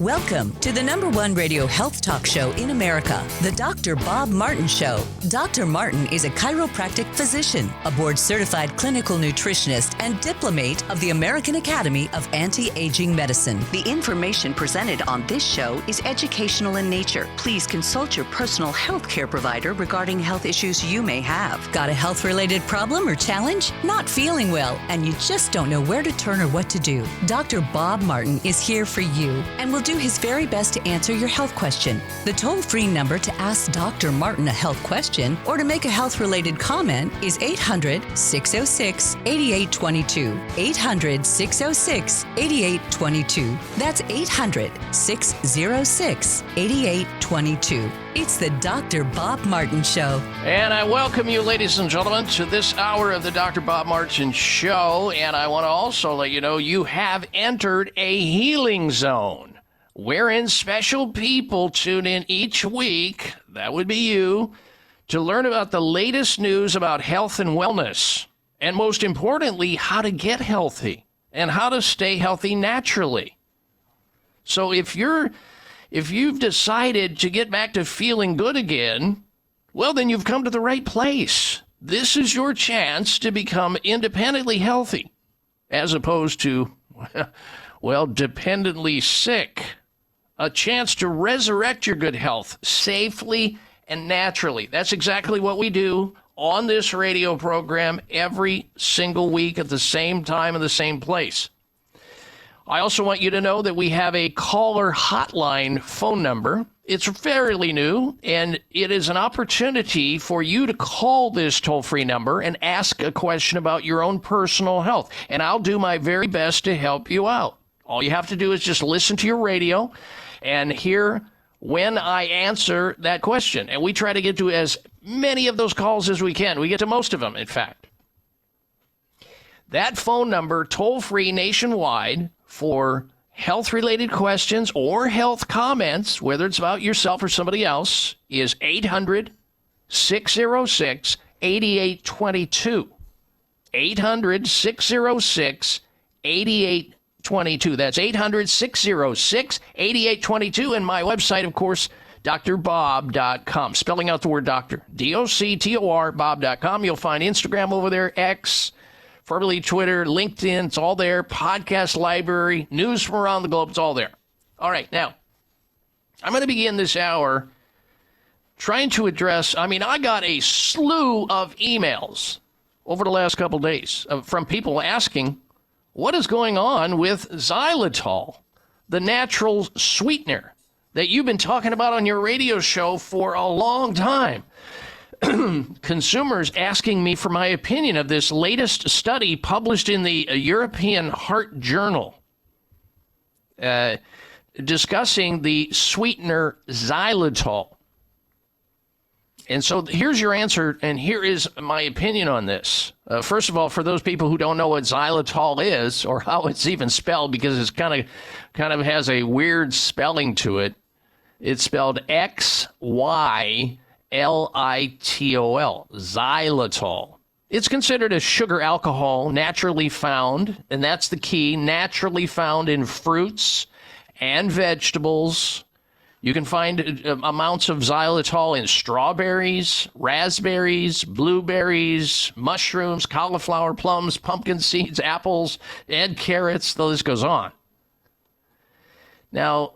Welcome to the #1 radio health talk show in America, the Dr. Bob Martin Show. Dr. Martin is a chiropractic physician, a board-certified clinical nutritionist, and diplomate of the American Academy of Anti-Aging Medicine. The information presented on this show is educational in nature. Please consult your personal health care provider regarding health issues you may have. Got a health-related problem or challenge? Not feeling well, and you just don't know where to turn or what to do? Dr. Bob Martin is here for you and will do his very best to answer your health question. The toll-free number to ask Dr. Martin a health question or to make a health-related comment is 800-606-8822. 800-606-8822. That's 800-606-8822. It's the Dr. Bob Martin Show. And I welcome you, ladies and gentlemen, to this hour of the Dr. Bob Martin Show. And I want to also let you know you have entered a healing zone, wherein special people tune in each week, that would be you, to learn about the latest news about health and wellness. And most importantly, how to get healthy and how to stay healthy naturally. So if you've decided to get back to feeling good again, well, then you've come to the right place. This is your chance to become independently healthy, as opposed to, well, dependently sick. A chance to resurrect your good health safely and naturally. That's exactly what we do on this radio program every single week at the same time in the same place. I also want you to know that we have a caller hotline phone number. It's fairly new, and it is an opportunity for you to call this toll-free number and ask a question about your own personal health. And I'll do my very best to help you out. All you have to do is just listen to your radio and hear when I answer that question. And we try to get to as many of those calls as we can. We get to most of them, in fact. That phone number, toll-free nationwide, for health-related questions or health comments, whether it's about yourself or somebody else, is 800-606-8822. 800-606-8822. That's 800-606-8822. And my website, of course, drbob.com. Spelling out the word doctor. D-O-C-T-O-R, bob.com. You'll find Instagram over there, X, formerly Twitter, LinkedIn, it's all there. Podcast library, news from around the globe, it's all there. All right, now, I'm going to begin this hour trying to address, I got a slew of emails over the last couple days from people asking, what is going on with xylitol, the natural sweetener that you've been talking about on your radio show for a long time? Consumers asking me for my opinion of this latest study published in the European Heart Journal discussing the sweetener xylitol. And so here's your answer, and here is my opinion on this. First of all, for those people who don't know what xylitol is or how it's even spelled, because it's kind of has a weird spelling to it, it's spelled Xylitol, xylitol. It's considered a sugar alcohol naturally found, and that's the key, naturally found in fruits and vegetables. You can find amounts of xylitol in strawberries, raspberries, blueberries, mushrooms, cauliflower, plums, pumpkin seeds, apples, and carrots. The list goes on. Now,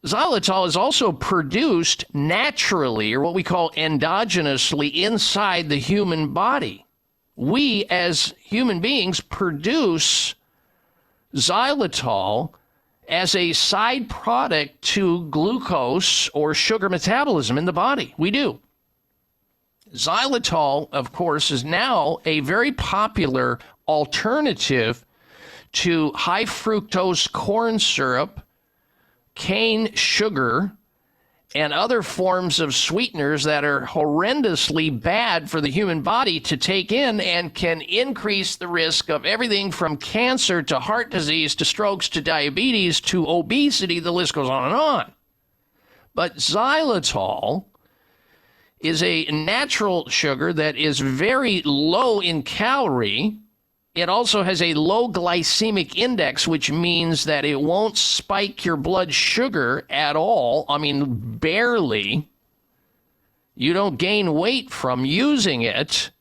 xylitol is also produced naturally, or what we call endogenously, inside the human body. We, as human beings, produce xylitol as a side product to glucose or sugar metabolism in the body. We do. Xylitol, of course, is now a very popular alternative to high fructose corn syrup, cane sugar, and other forms of sweeteners that are horrendously bad for the human body to take in and can increase the risk of everything from cancer to heart disease to strokes to diabetes to obesity. The list goes on and on. But xylitol is a natural sugar that is very low in calorie. It also has a low glycemic index, which means that it won't spike your blood sugar at all. I mean, barely. You don't gain weight from using it.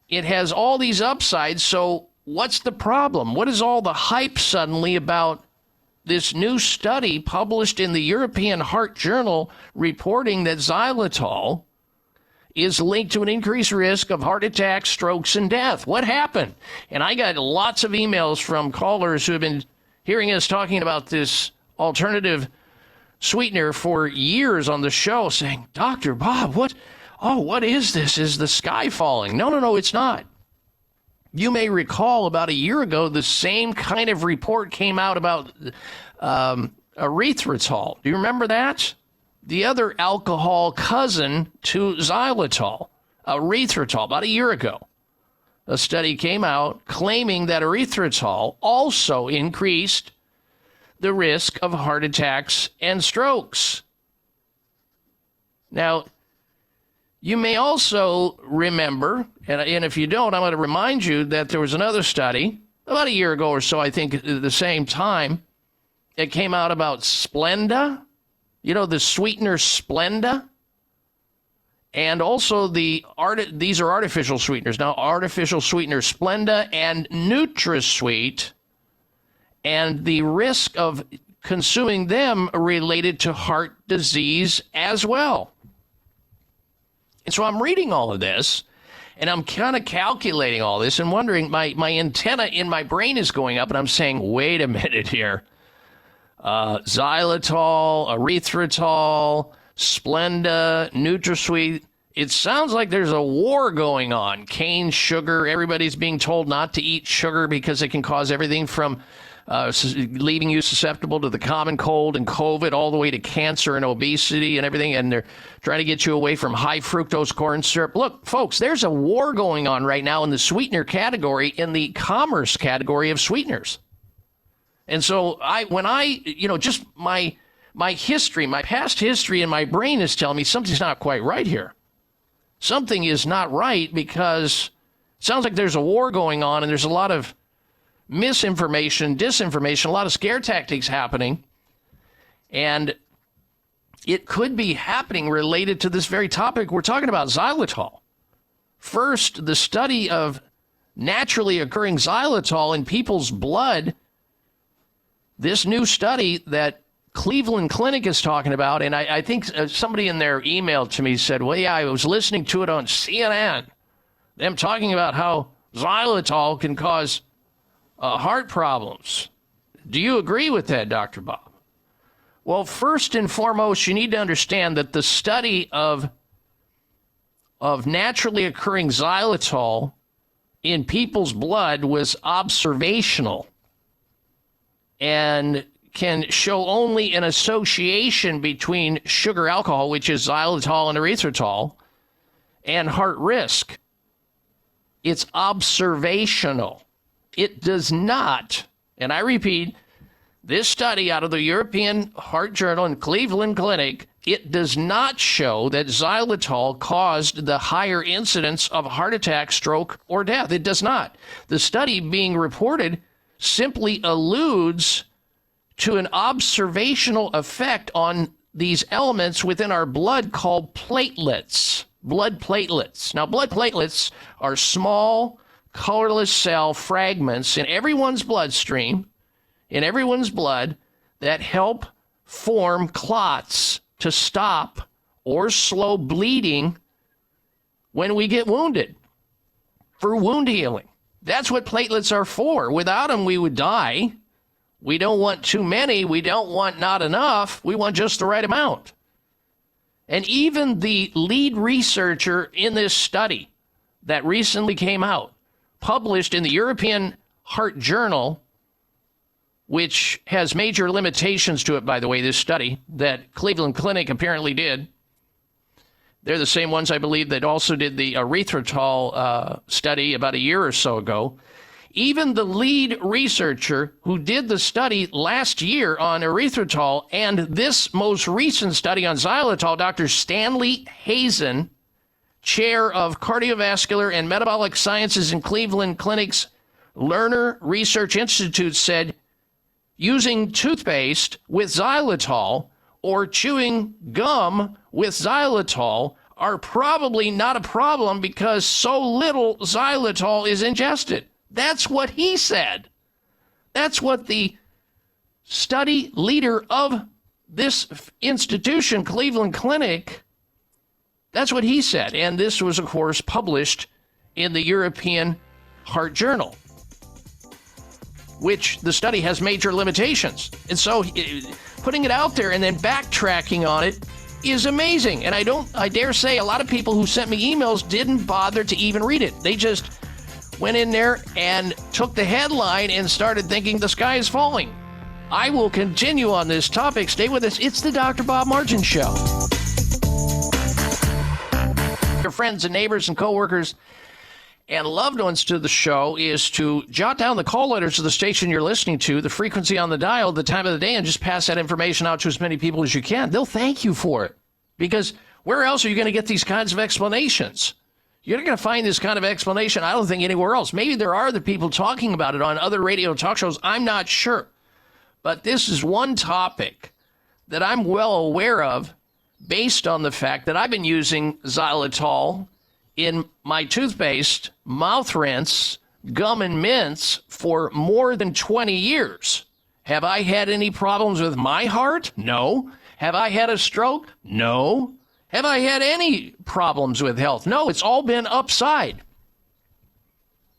It has all these upsides. So what's the problem? What is all the hype suddenly about this new study published in the European Heart Journal reporting that xylitol is linked to an increased risk of heart attacks, strokes, and death? What happened? And I got lots of emails from callers who have been hearing us talking about this alternative sweetener for years on the show saying, Dr. Bob, what is this? Is the sky falling? No, it's not. You may recall about a year ago, the same kind of report came out about erythritol. Do you remember that? The other alcohol cousin to xylitol, erythritol, about a year ago. A study came out claiming that erythritol also increased the risk of heart attacks and strokes. Now, you may also remember, and if you don't, I'm going to remind you that there was another study about a year ago or so, I think at the same time. It came out about Splenda, the sweetener Splenda, and also these are artificial sweeteners. Now, artificial sweetener Splenda and NutraSweet, and the risk of consuming them related to heart disease as well. And so I'm reading all of this, and I'm kind of calculating all this and wondering, my antenna in my brain is going up, and I'm saying, wait a minute here. Xylitol, erythritol, Splenda, NutraSweet. It sounds like there's a war going on. Cane sugar, everybody's being told not to eat sugar because it can cause everything from leaving you susceptible to the common cold and COVID all the way to cancer and obesity and everything. And they're trying to get you away from high fructose corn syrup. Look, folks, there's a war going on right now in the sweetener category, in the commerce category of sweeteners. And so just my history, my past history in my brain is telling me something's not quite right here. Something is not right because it sounds like there's a war going on and there's a lot of misinformation, disinformation, a lot of scare tactics happening. And it could be happening related to this very topic we're talking about, xylitol. First, the study of naturally occurring xylitol in people's blood. This new study that Cleveland Clinic is talking about, and I think somebody in their email to me said, well, yeah, I was listening to it on CNN, them talking about how xylitol can cause heart problems. Do you agree with that, Dr. Bob? Well, first and foremost, you need to understand that the study of naturally occurring xylitol in people's blood was observational and can show only an association between sugar alcohol, which is xylitol and erythritol, and heart risk. It's observational. It does not, and I repeat, this study out of the European Heart Journal and Cleveland Clinic, it does not show that xylitol caused the higher incidence of heart attack, stroke, or death. It does not. The study being reported simply alludes to an observational effect on these elements within our blood called platelets, blood platelets. Now, blood platelets are small, colorless cell fragments in everyone's bloodstream, in everyone's blood, that help form clots to stop or slow bleeding when we get wounded, for wound healing. That's what platelets are for. Without them, we would die. We don't want too many. We don't want not enough. We want just the right amount. And even the lead researcher in this study that recently came out, published in the European Heart Journal, which has major limitations to it, by the way, this study that Cleveland Clinic apparently did. They're the same ones, I believe, that also did the erythritol study about a year or so ago. Even the lead researcher who did the study last year on erythritol and this most recent study on xylitol, Dr. Stanley Hazen, chair of cardiovascular and metabolic sciences in Cleveland Clinic's Lerner Research Institute said using toothpaste with xylitol or chewing gum with xylitol are probably not a problem because so little xylitol is ingested. That's what he said. That's what the study leader of this institution, Cleveland Clinic, that's what he said. And this was, of course, published in the European Heart Journal, which the study has major limitations. And so putting it out there and then backtracking on it is amazing. And I dare say a lot of people who sent me emails didn't bother to even read it. They just went in there and took the headline and started thinking the sky is falling. I will continue on this topic. Stay with us. It's the Dr. Bob Martin Show. Your friends and neighbors and coworkers and loved ones to the show is to jot down the call letters of the station you're listening to, the frequency on the dial, the time of the day, and just pass that information out to as many people as you can. They'll thank you for it. Because where else are you going to get these kinds of explanations? You're not going to find this kind of explanation, I don't think, anywhere else. Maybe there are other people talking about it on other radio talk shows. I'm not sure. But this is one topic that I'm well aware of based on the fact that I've been using xylitol in my toothpaste, mouth rinse, gum and mints for more than 20 years. Have I had any problems with my heart? No. Have I had a stroke? No. Have I had any problems with health? No, it's all been upside.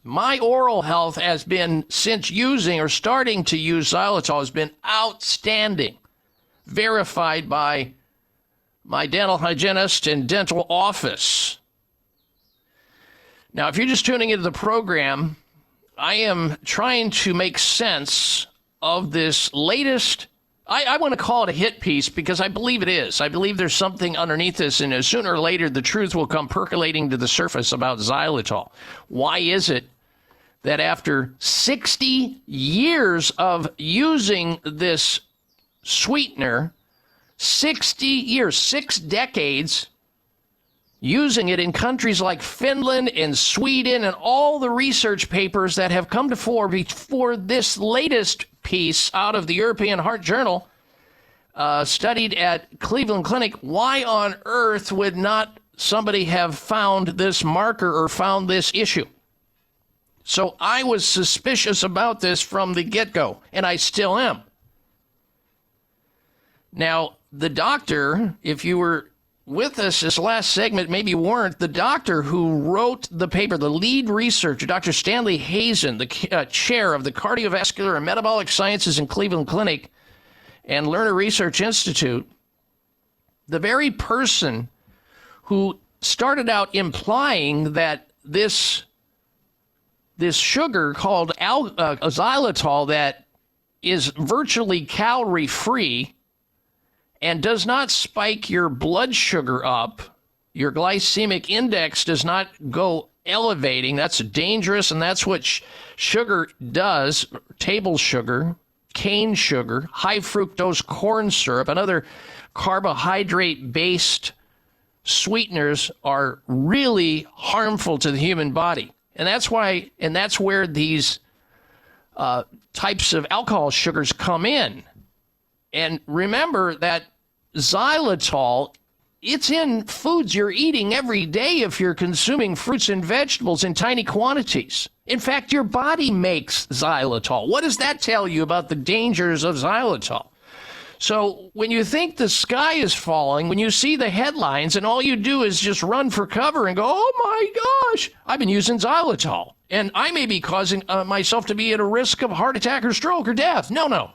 My oral health has been, since using or starting to use xylitol, has been outstanding. Verified by my dental hygienist and dental office. Now, if you're just tuning into the program, I am trying to make sense of this latest, I want to call it a hit piece because I believe it is. I believe there's something underneath this, and sooner or later, the truth will come percolating to the surface about xylitol. Why is it that after 60 years of using this sweetener, 60 years, 6 decades, using it in countries like Finland and Sweden and all the research papers that have come to fore before this latest piece out of the European Heart Journal, studied at Cleveland Clinic, why on earth would not somebody have found this marker or found this issue? So I was suspicious about this from the get-go, and I still am. Now, the doctor, if you were with us this last segment, maybe you weren't, the doctor who wrote the paper, the lead researcher, Dr. Stanley Hazen, the chair of the Cardiovascular and Metabolic Sciences in Cleveland Clinic and Lerner Research Institute, the very person who started out implying that this sugar called xylitol that is virtually calorie-free and does not spike your blood sugar up, your glycemic index does not go elevating. That's dangerous, and that's what sugar does. Table sugar, cane sugar, high fructose corn syrup, and other carbohydrate-based sweeteners are really harmful to the human body. And that's why, and that's where these types of alcohol sugars come in. And remember that xylitol, it's in foods you're eating every day if you're consuming fruits and vegetables in tiny quantities. In fact, your body makes xylitol. What does that tell you about the dangers of xylitol? So when you think the sky is falling, when you see the headlines and all you do is just run for cover and go, oh my gosh, I've been using xylitol and I may be causing myself to be at a risk of heart attack or stroke or death. No.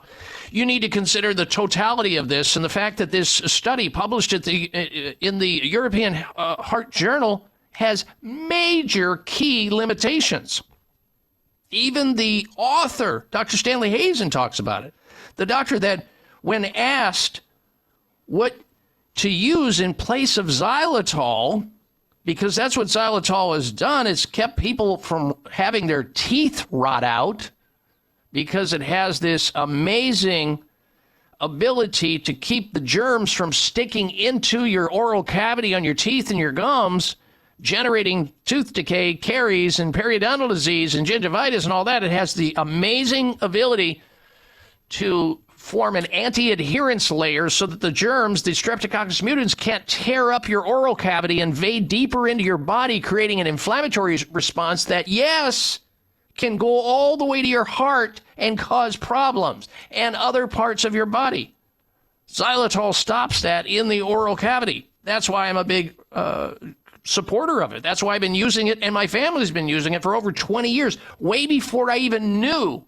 You need to consider the totality of this and the fact that this study published at in the European Heart Journal has major key limitations. Even the author, Dr. Stanley Hazen, talks about it. The doctor that, when asked what to use in place of xylitol, because that's what xylitol has done, it's kept people from having their teeth rot out, because it has this amazing ability to keep the germs from sticking into your oral cavity on your teeth and your gums. generating tooth decay, caries, and periodontal disease and gingivitis and all that. It has the amazing ability to form an anti-adherence layer so that the germs, the Streptococcus mutans, can't tear up your oral cavity and invade deeper into your body, creating an inflammatory response that, yes, can go all the way to your heart and cause problems and other parts of your body. Xylitol stops that in the oral cavity. That's why I'm a big supporter of it. That's why I've been using it, and my family's been using it for over 20 years, way before I even knew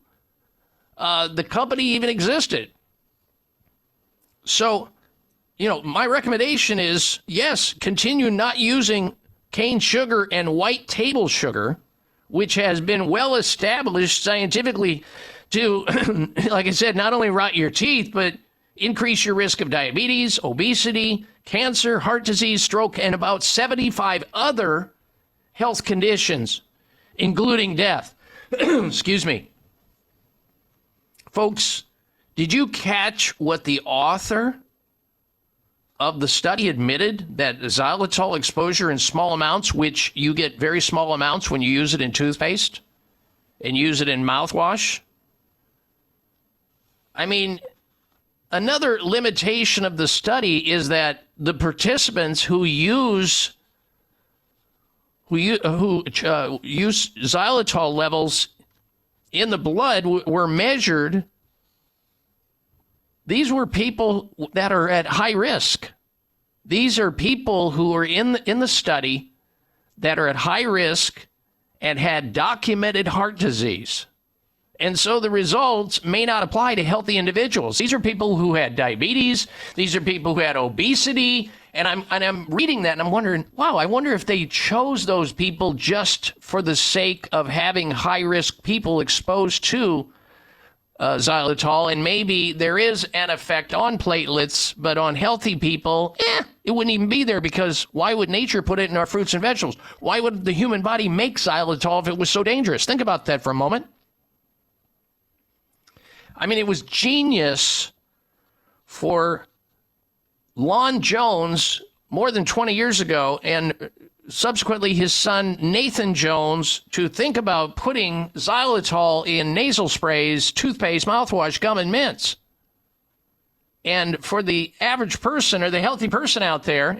the company even existed. So, my recommendation is, yes, continue not using cane sugar and white table sugar, which has been well established scientifically to, like I said, not only rot your teeth, but increase your risk of diabetes, obesity, cancer, heart disease, stroke, and about 75 other health conditions, including death. Excuse me. Folks, did you catch what the author of the study admitted, that xylitol exposure in small amounts, which you get very small amounts when you use it in toothpaste and use it in mouthwash? I mean, another limitation of the study is that the participants who use xylitol levels in the blood were measured. These were people that are at high risk. These are people who are in the study that are at high risk and had documented heart disease. And so the results may not apply to healthy individuals. These are people who had diabetes. These are people who had obesity. And I'm reading that and I'm wondering, wow, I wonder if they chose those people just for the sake of having high-risk people exposed to xylitol. And maybe there is an effect on platelets, but on healthy people, it wouldn't even be there, because why would nature put it in our fruits and vegetables? Why would the human body make xylitol if it was so dangerous? Think about that for a moment. I mean, it was genius for Lon Jones more than 20 years ago, and subsequently his son Nathan Jones, to think about putting xylitol in nasal sprays, toothpaste, mouthwash, gum, and mints. And for the average person or the healthy person out there,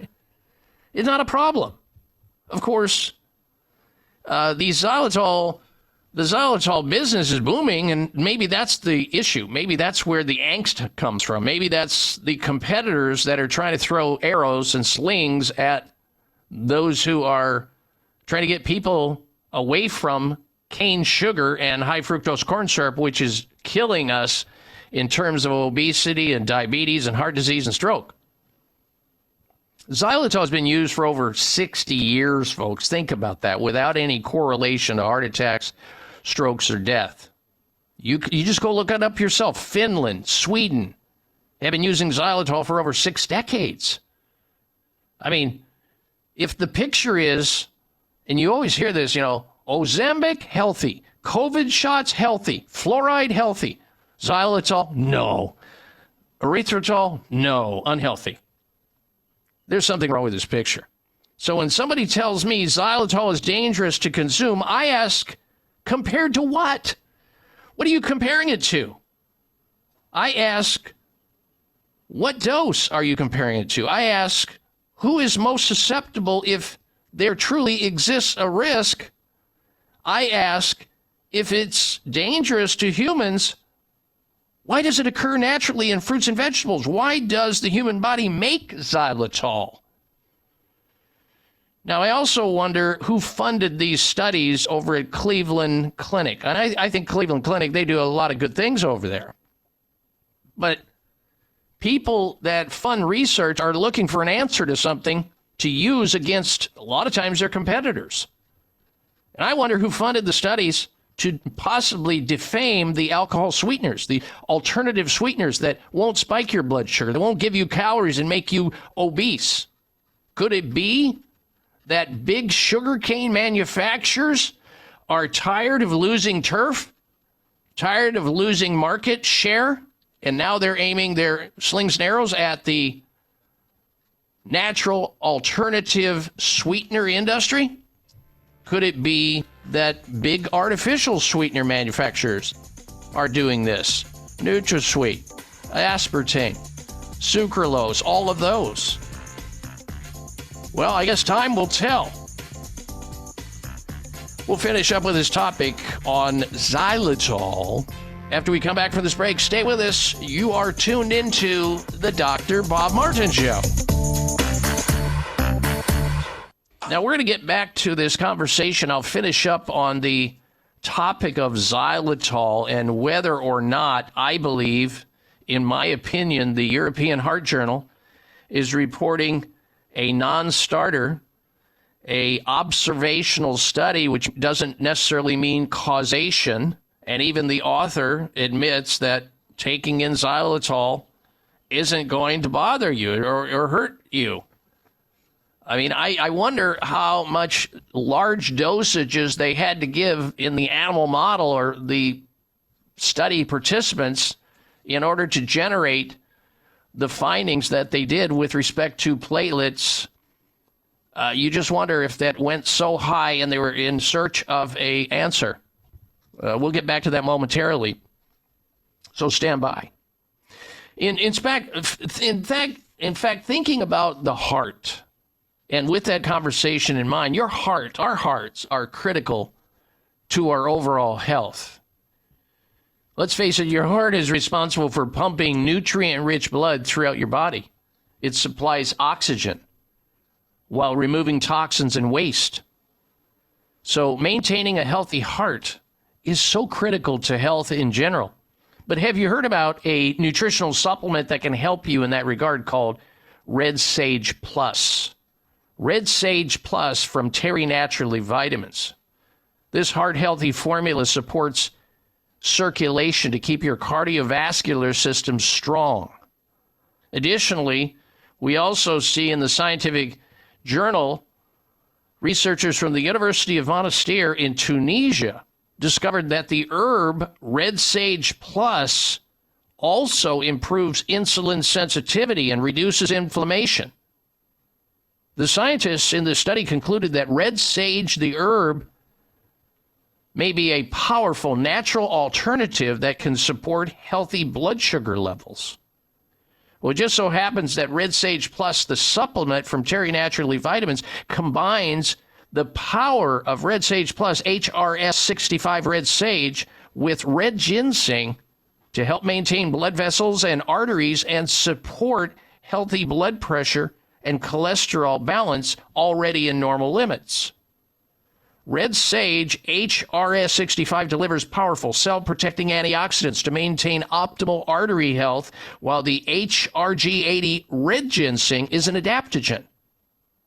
it's not a problem. Of course, the xylitol business is booming, and maybe that's the issue. Maybe that's where the angst comes from. Maybe that's the competitors that are trying to throw arrows and slings at those who are trying to get people away from cane sugar and high fructose corn syrup, which is killing us in terms of obesity and diabetes and heart disease and stroke. Xylitol has been used for over 60 years, folks. Think about that, without any correlation to heart attacks, strokes, or death. You just go look it up yourself. Finland, Sweden have been using xylitol for over 6 decades. I mean, if the picture is, and you always hear this, Ozempic, healthy. COVID shots, healthy. Fluoride, healthy. Xylitol, no. Erythritol, no. Unhealthy. There's something wrong with this picture. So when somebody tells me xylitol is dangerous to consume, I ask, compared to what? What are you comparing it to? I ask, what dose are you comparing it to? I ask, who is most susceptible if there truly exists a risk? I ask, if it's dangerous to humans, why does it occur naturally in fruits and vegetables? Why does the human body make xylitol? Now, I also wonder who funded these studies over at Cleveland Clinic. And I think Cleveland Clinic, they do a lot of good things over there. But people that fund research are looking for an answer to something to use against, a lot of times, their competitors. And I wonder who funded the studies to possibly defame the alcohol sweeteners, the alternative sweeteners that won't spike your blood sugar, that won't give you calories and make you obese. Could it be that big sugarcane manufacturers are tired of losing turf, tired of losing market share, and now they're aiming their slings and arrows at the natural alternative sweetener industry? Could it be that big artificial sweetener manufacturers are doing this? NutraSweet, aspartame, sucralose, all of those. Well, I guess time will tell. We'll finish up with this topic on xylitol after we come back from this break. Stay with us. You are tuned into the Dr. Bob Martin Show. Now, we're going to get back to this conversation. I'll finish up on the topic of xylitol and whether or not I believe, in my opinion, the European Heart Journal is reporting a non-starter, a observational study, which doesn't necessarily mean causation. And even the author admits that taking in xylitol isn't going to bother you or hurt you. I mean, I wonder how much large dosages they had to give in the animal model or the study participants in order to generate the findings that they did with respect to platelets. You just wonder if that went so high and they were in search of an answer. We'll get back to that momentarily. So stand by. In fact, thinking about the heart, and with that conversation in mind, our hearts are critical to our overall health. Let's face it, your heart is responsible for pumping nutrient-rich blood throughout your body. It supplies oxygen while removing toxins and waste. So maintaining a healthy heart is so critical to health in general. But have you heard about a nutritional supplement that can help you in that regard called Red Sage Plus? Red Sage Plus from Terry Naturally Vitamins. This heart-healthy formula supports circulation to keep your cardiovascular system strong. Additionally, we also see in the scientific journal, researchers from the University of Monastir in Tunisia discovered that the herb Red Sage Plus also improves insulin sensitivity and reduces inflammation. The scientists in the study concluded that red sage, the herb, may be a powerful natural alternative that can support healthy blood sugar levels. Well, it just so happens that Red Sage Plus, the supplement from Terry Naturally Vitamins, combines the power of Red Sage Plus HRS 65 Red Sage with red ginseng to help maintain blood vessels and arteries and support healthy blood pressure and cholesterol balance already in normal limits. Red Sage HRS 65 delivers powerful cell-protecting antioxidants to maintain optimal artery health, while the HRG 80 red ginseng is an adaptogen.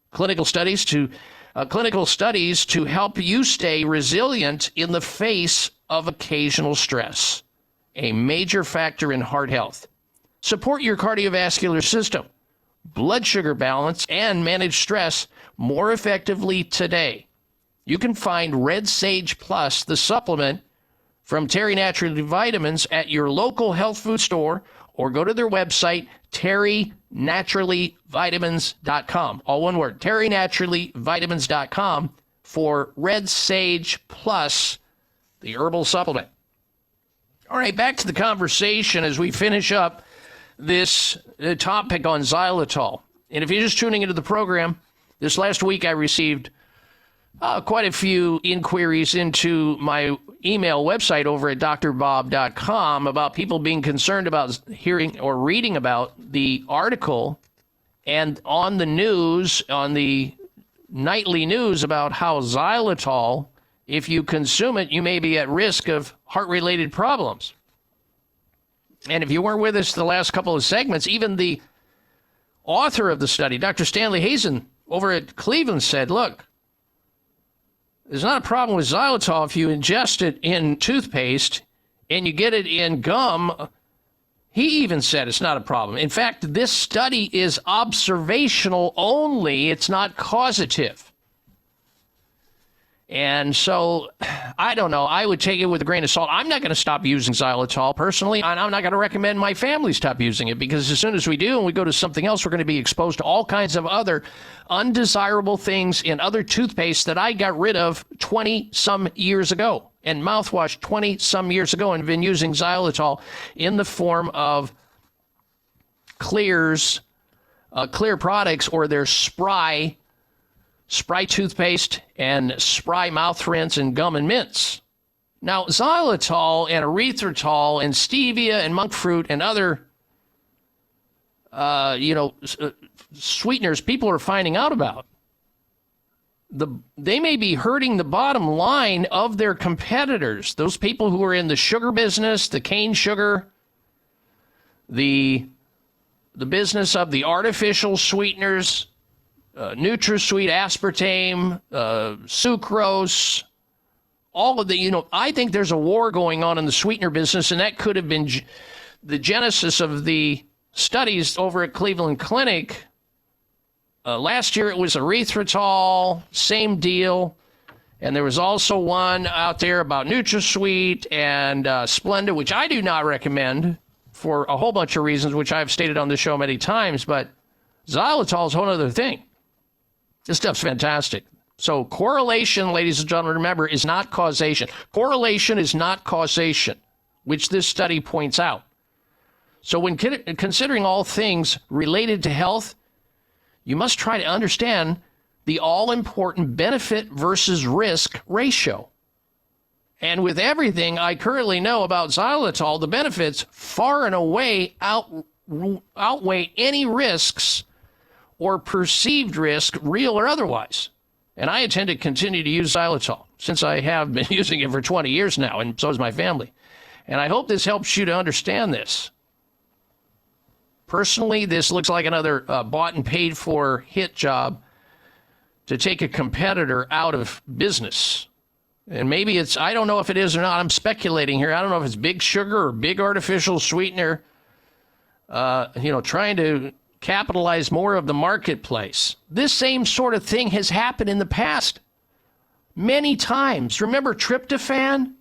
Clinical studies to help you stay resilient in the face of occasional stress, a major factor in heart health. Support your cardiovascular system, blood sugar balance, and manage stress more effectively today. You can find Red Sage Plus, the supplement from Terry Naturally Vitamins, at your local health food store, or go to their website, terrynaturallyvitamins.com. All one word, terrynaturallyvitamins.com for Red Sage Plus, the herbal supplement. All right, back to the conversation as we finish up this topic on xylitol. And if you're just tuning into the program, this last week I received quite a few inquiries into my email website over at drbob.com about people being concerned about hearing or reading about the article and on the news, on the nightly news, about how xylitol, if you consume it, you may be at risk of heart-related problems. And if you weren't with us the last couple of segments, even the author of the study, Dr. Stanley Hazen over at Cleveland, said, look, there's not a problem with xylitol if you ingest it in toothpaste and you get it in gum. He even said it's not a problem. In fact, this study is observational only. It's not causative. And so, I don't know. I would take it with a grain of salt. I'm not going to stop using xylitol personally, and I'm not going to recommend my family stop using it, because as soon as we do and we go to something else, we're going to be exposed to all kinds of other undesirable things in other toothpaste that I got rid of 20-some years ago, and mouthwash 20-some years ago, and been using xylitol in the form of clear products, or their Spry toothpaste and Spry mouth rinse and gum and mints. Now, xylitol and erythritol and stevia and monk fruit and other, sweeteners people are finding out about. They may be hurting the bottom line of their competitors. Those people who are in the sugar business, the cane sugar, the business of the artificial sweeteners, NutraSweet, aspartame, sucrose, all of the, I think there's a war going on in the sweetener business, and that could have been the genesis of the studies over at Cleveland Clinic. Last year it was erythritol, same deal. And there was also one out there about NutraSweet and Splenda, which I do not recommend for a whole bunch of reasons, which I've stated on the show many times. But xylitol is a whole other thing. This stuff's fantastic. So correlation, ladies and gentlemen, remember, is not causation. Correlation is not causation, which this study points out. So when considering all things related to health, you must try to understand the all-important benefit versus risk ratio. And with everything I currently know about xylitol, the benefits far and away outweigh any risks or perceived risk, real or otherwise. And I intend to continue to use xylitol, since I have been using it for 20 years now, and so has my family. And I hope this helps you to understand this. Personally, this looks like another bought and paid for hit job to take a competitor out of business. And maybe it's, I don't know if it is or not, I'm speculating here. I don't know if it's big sugar or big artificial sweetener, trying to capitalize more of the marketplace. This same sort of thing has happened in the past many times. Remember tryptophan?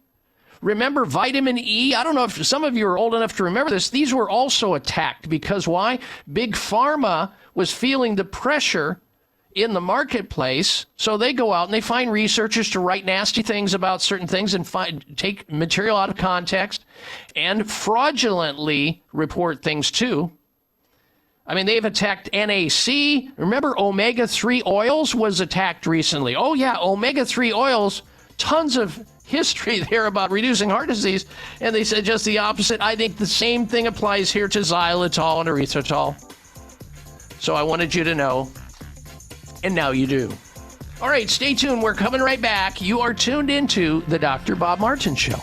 Remember vitamin E? I don't know if some of you are old enough to remember this. These were also attacked because why? Big Pharma was feeling the pressure in the marketplace, so they go out and they find researchers to write nasty things about certain things and take material out of context and fraudulently report things too. I mean, they've attacked NAC. Remember omega-3 oils was attacked recently. Oh, yeah, omega-3 oils, tons of history there about reducing heart disease. And they said just the opposite. I think the same thing applies here to xylitol and erythritol. So I wanted you to know, and now you do. All right, stay tuned. We're coming right back. You are tuned into the Dr. Bob Martin Show.